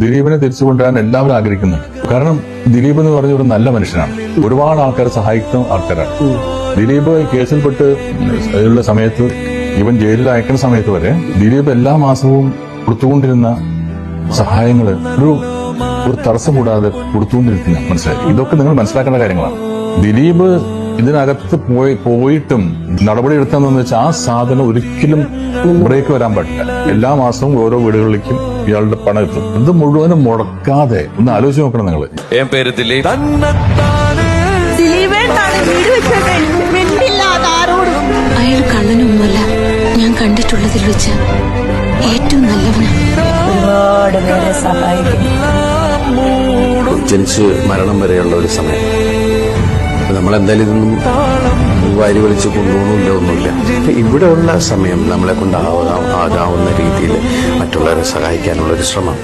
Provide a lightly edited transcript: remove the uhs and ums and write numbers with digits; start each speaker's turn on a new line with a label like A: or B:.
A: ദിലീപിനെ തിരിച്ചു കൊണ്ടുവരാൻ എല്ലാവരും ആഗ്രഹിക്കുന്നു. കാരണം ദിലീപ് എന്ന് പറഞ്ഞ ഒരു നല്ല മനുഷ്യനാണ്. ഒരുപാട് ആൾക്കാരെ സഹായിക്കുന്ന ആൾക്കാരാണ്. ദിലീപ് കേസിൽപ്പെട്ട് ഉള്ള സമയത്ത്, ഇവൻ ജയിലിൽ അയക്കുന്ന സമയത്ത് വരെ ദിലീപ് എല്ലാ മാസവും കൊടുത്തുകൊണ്ടിരുന്ന സഹായങ്ങൾ ഒരു തടസ്സം കൂടാതെ കൊടുത്തുകൊണ്ടിരിക്കുന്ന മനസ്സിലായി. ഇതൊക്കെ നിങ്ങൾ മനസ്സിലാക്കേണ്ട കാര്യങ്ങളാണ്. ദിലീപ് ഇതിനകത്ത് പോയിട്ടും നടപടി എടുത്തതെന്ന് വെച്ചാൽ ആ സാധനം ഒരിക്കലും ബ്രേക്ക് വരാൻ പാടില്ല. എല്ലാ മാസവും ഓരോ വീടുകളിലേക്കും ഇയാളുടെ പണം എത്തും. ഇത് മുഴുവനും മുടക്കാതെ ഒന്ന് ആലോചിച്ച് നോക്കണം നിങ്ങൾ.
B: പേര് ദിലീപ്.
C: അയാൾ കള്ളനൊന്നുമല്ല, ഞാൻ കണ്ടിട്ടുള്ളതിൽ വെച്ച് ഏറ്റവും നല്ലവനാണ്.
D: ഒരുപാട് പേരെ സഹായിക്കും.
E: ജനിച്ച് മരണം വരെയുള്ള ഒരു സമയം നമ്മളെന്തായാലും ഇതൊന്നും വാരി വലിച്ച് കൊണ്ടുപോകണമില്ല, ഒന്നുമില്ല. ഇവിടെയുള്ള സമയം നമ്മളെ കൊണ്ടാകാവുന്ന രീതിയിൽ മറ്റുള്ളവരെ സഹായിക്കാനുള്ളൊരു ശ്രമം